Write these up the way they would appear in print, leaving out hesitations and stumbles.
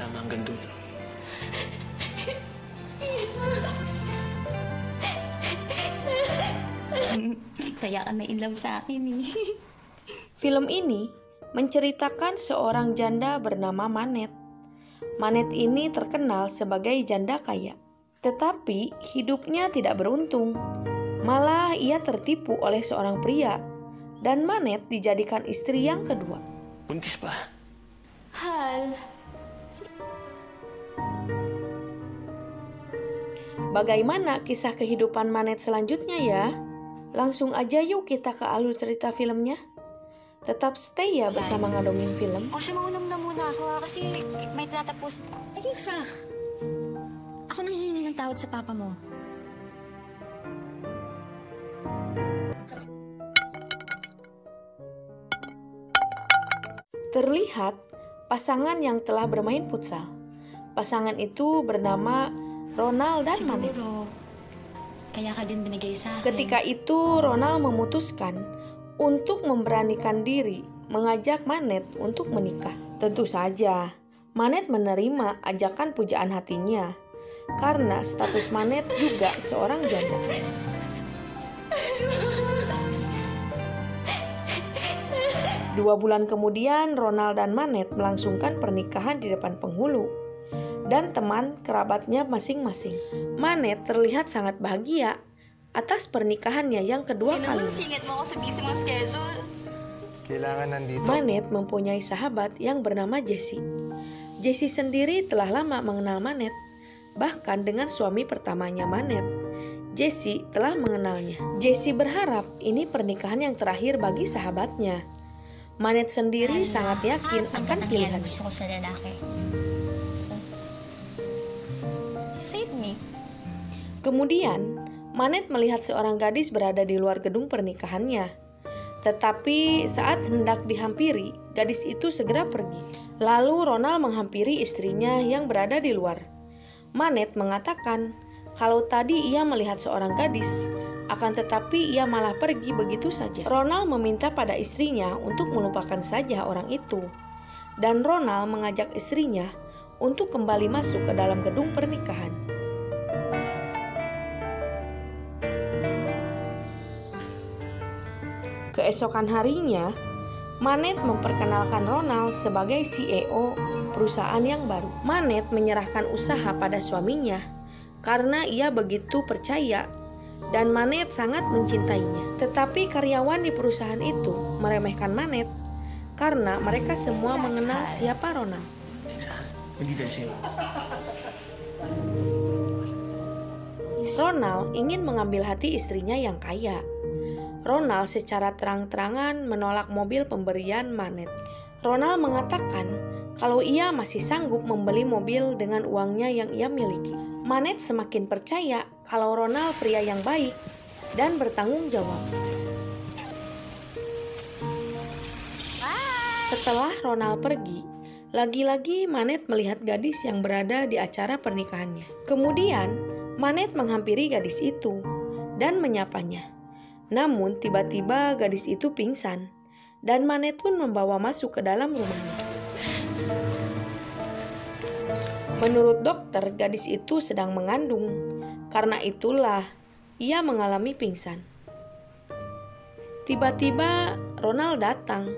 magkasama hanggang dulo. Kaya ka na-inlove sa akin eh. Film ini menceritakan seorang janda bernama Manet. Manet ini terkenal sebagai janda kaya. Tetapi hidupnya tidak beruntung. Malah ia tertipu oleh seorang pria. Dan Manet dijadikan istri yang kedua. Buntis pa. Hal, Bagaimana kisah kehidupan Manet selanjutnya ya? Langsung aja yuk kita ke alur cerita filmnya. Tetap stay ya bersama Ngadongin Film. o siya maunam na muna ako kasi may tinatapos. Ay, Sa, ako nang hihingi ng tawad sa papa mo. Terlihat pasangan yang telah bermain futsal. Pasangan itu bernama Ronald dan Manet. Siguro, kaya ka din binigay sa akin. Ketika itu Ronald memutuskan untuk memberanikan diri mengajak Manet untuk menikah. Tentu saja Manet menerima ajakan pujaan hatinya karena status Manet juga seorang janda. Dua bulan kemudian Ronald dan Manet melangsungkan pernikahan di depan penghulu dan teman kerabatnya masing-masing. Manet terlihat sangat bahagia atas pernikahannya yang kedua kalinya. Singit mo ako sa busy mong schedule. Kailangan nandito. Manet mempunyai sahabat yang bernama Jessie. Jessie sendiri telah lama mengenal Manet, bahkan dengan suami pertamanya Manet. Jessie telah mengenalnya. Jessie berharap ini pernikahan yang terakhir bagi sahabatnya. Manet sendiri sangat yakin akan pilihannya. Gusto ko sa lalaki. Save me. Kemudian, Manet melihat seorang gadis berada di luar gedung pernikahannya. Tetapi saat hendak dihampiri, gadis itu segera pergi. Lalu Ronald menghampiri istrinya yang berada di luar. Manet mengatakan kalau tadi ia melihat seorang gadis, akan tetapi ia malah pergi begitu saja. Ronald meminta pada istrinya untuk melupakan saja orang itu. Dan Ronald mengajak istrinya untuk kembali masuk ke dalam gedung pernikahan. Keesokan harinya, Manet memperkenalkan Ronald sebagai CEO perusahaan yang baru. Manet menyerahkan usaha pada suaminya karena ia begitu percaya dan Manet sangat mencintainya. Tetapi karyawan di perusahaan itu meremehkan Manet karena mereka semua mengenal siapa Ronald. Hindi dahil sa'yo. Ronald ingin mengambil hati istrinya yang kaya. Ronald secara terang-terangan menolak mobil pemberian Manet. Ronald mengatakan kalau ia masih sanggup membeli mobil dengan uangnya yang ia miliki. Manet semakin percaya kalau Ronald pria yang baik dan bertanggung jawab. Setelah Ronald pergi, lagi-lagi Manet melihat gadis yang berada di acara pernikahannya. Kemudian, Manet menghampiri gadis itu dan menyapanya. Namun tiba-tiba gadis itu pingsan dan Manet pun membawa masuk ke dalam rumahnya. Menurut dokter, gadis itu sedang mengandung. Karena itulah ia mengalami pingsan. Tiba-tiba Ronald datang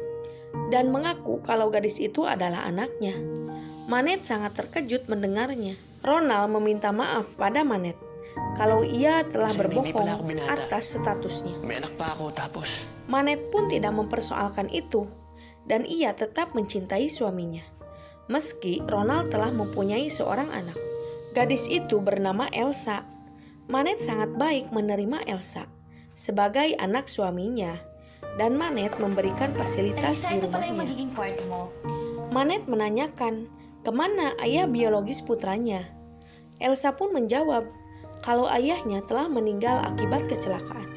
dan mengaku kalau gadis itu adalah anaknya. Manet sangat terkejut mendengarnya. Ronald meminta maaf pada Manet kalau ia telah berbohong atas statusnya. May anak pa ako tapos. Manet pun tidak mempersoalkan itu dan ia tetap mencintai suaminya. Meski Ronald telah mempunyai seorang anak. Gadis itu bernama Elsa. Manet sangat baik menerima Elsa sebagai anak suaminya dan Manet memberikan fasilitas di Ito pala yung rumahnya. magiging partner mo. Manet menanyakan kemana ayah biologis putranya. Elsa pun menjawab kalau ayahnya telah meninggal akibat kecelakaan.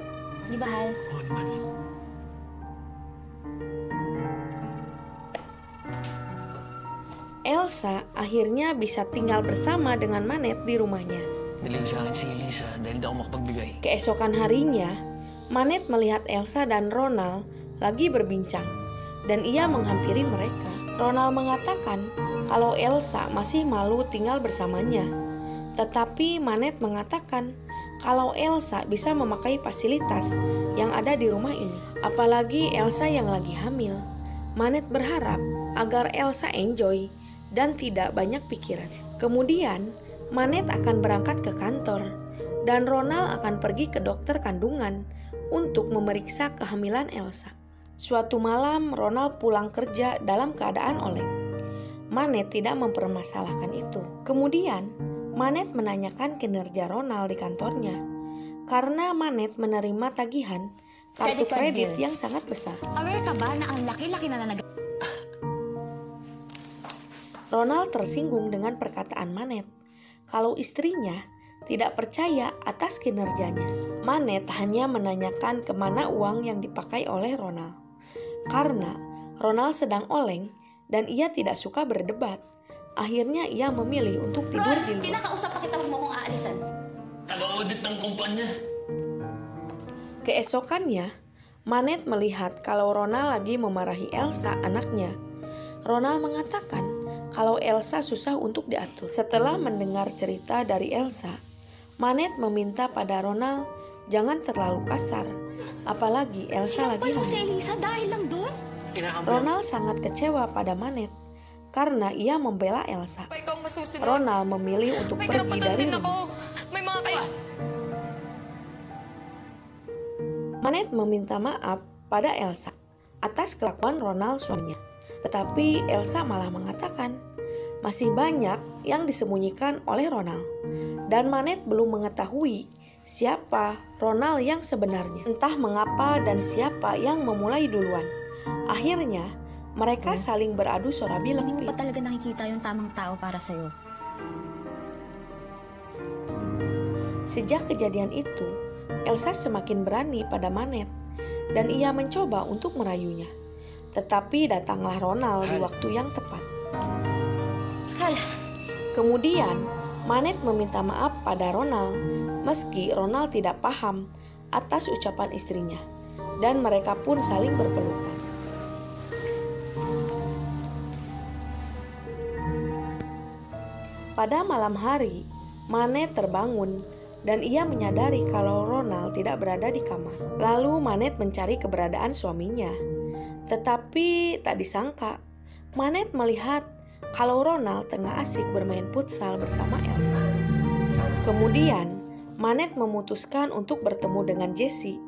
Di ba, Hal? Oo naman. Elsa akhirnya bisa tinggal bersama dengan Manet di rumahnya. Niling sa akin si Elisa dahil hindi ako makapagbigay. Keesokan harinya, Manet melihat Elsa dan Ronald lagi berbincang dan ia menghampiri mereka. Ronald mengatakan kalau Elsa masih malu tinggal bersamanya. Tetapi Manette mengatakan kalau Elsa bisa memakai fasilitas yang ada di rumah ini. Apalagi Elsa yang lagi hamil. Manette berharap agar Elsa enjoy dan tidak banyak pikiran. Kemudian Manette akan berangkat ke kantor dan Ronald akan pergi ke dokter kandungan untuk memeriksa kehamilan Elsa. Suatu malam Ronald pulang kerja dalam keadaan oleng. Manette tidak mempermasalahkan itu. Kemudian Manette menanyakan kinerja Ronald di kantornya karena Manette menerima tagihan kartu kredit yang sangat besar. Aware ka ba na ang laki-laki na Ronald tersinggung dengan perkataan Manette kalau istrinya tidak percaya atas kinerjanya. Manette hanya menanyakan kemana uang yang dipakai oleh Ronald. Karena Ronald sedang oleng dan ia tidak suka berdebat, akhirnya ia memilih untuk tidur di luar. Pinakausap pa kita, huwag mo kong aalisan. Taga-audit ng kumpanya. Keesokannya, Manette melihat kalau Ronald lagi memarahi Elsa, anaknya. Ronald mengatakan kalau Elsa susah untuk diatur. Setelah mendengar cerita dari Elsa, Manette meminta pada Ronald jangan terlalu kasar, apalagi Elsa lagi Sinampal mo si hamil. Elisa dahil lang doon? Ronald sangat kecewa pada Manette karena ia membela Elsa. Ronald memilih untuk pergi dari rumah. Manette meminta maaf pada Elsa atas kelakuan Ronald suaminya. Tetapi Elsa malah mengatakan masih banyak yang disembunyikan oleh Ronald. Dan Manette belum mengetahui siapa Ronald yang sebenarnya. Entah mengapa dan siapa yang memulai duluan. Akhirnya mereka saling beradu suara Hindi mo bilempit. pa talaga nakikita yung tamang tao para sa'yo. Sejak kejadian itu, Elsa semakin berani pada Manette dan ia mencoba untuk merayunya. Tetapi datanglah Ronald di waktu yang tepat. Hal, Kemudian, Manette meminta maaf pada Ronald meski Ronald tidak paham atas ucapan istrinya dan mereka pun saling berpelukan. Pada malam hari, Manette terbangun dan ia menyadari kalau Ronald tidak berada di kamar. Lalu Manette mencari keberadaan suaminya. Tetapi tak disangka, Manette melihat kalau Ronald tengah asik bermain futsal bersama Elsa. Kemudian, Manette memutuskan untuk bertemu dengan Jessie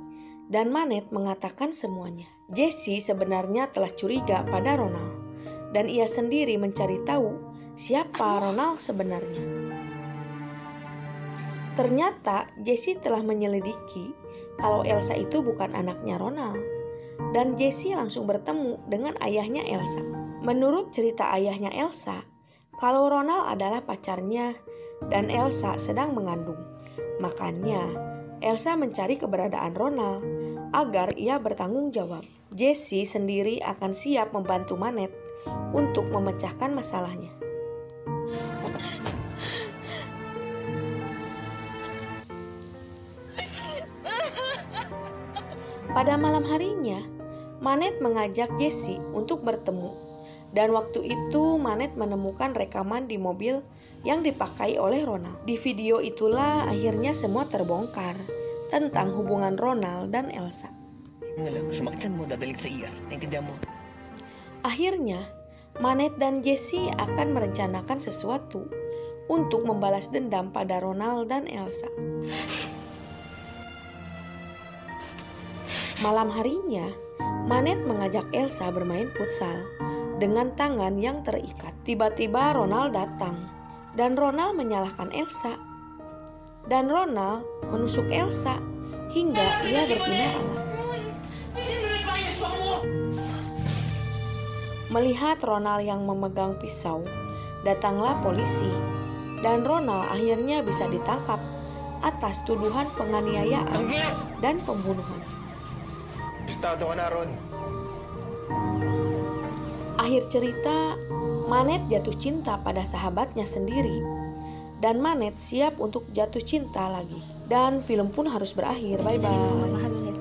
dan Manette mengatakan semuanya. Jessie sebenarnya telah curiga pada Ronald dan ia sendiri mencari tahu siapa Ronald sebenarnya. Ternyata Jessie telah menyelidiki kalau Elsa itu bukan anaknya Ronald dan Jessie langsung bertemu dengan ayahnya Elsa. Menurut cerita ayahnya Elsa, kalau Ronald adalah pacarnya dan Elsa sedang mengandung. Makanya Elsa mencari keberadaan Ronald agar ia bertanggung jawab. Jessie sendiri akan siap membantu Manette untuk memecahkan masalahnya. Pada malam harinya, Manette mengajak Jessie untuk bertemu. Dan waktu itu Manette menemukan rekaman di mobil yang dipakai oleh Ronald. Di video itulah akhirnya semua terbongkar tentang hubungan Ronald dan Elsa. Sumaktan mo, dadalik sa ER. Naintindihan mo? Akhirnya, Manette dan Jessie akan merencanakan sesuatu untuk membalas dendam pada Ronald dan Elsa. Malam harinya, Manette mengajak Elsa bermain futsal dengan tangan yang terikat. Tiba-tiba Ronald datang dan Ronald menyalahkan Elsa. Dan Ronald menusuk Elsa hingga ia berpindah arah. Melihat Ronald yang memegang pisau, datanglah polisi dan Ronald akhirnya bisa ditangkap atas tuduhan penganiayaan dan pembunuhan. Estado ka na, Ron. Akhir cerita, Manette jatuh cinta pada sahabatnya sendiri dan Manette siap untuk jatuh cinta lagi. Dan film pun harus berakhir. Bye-bye. Mahal ulit.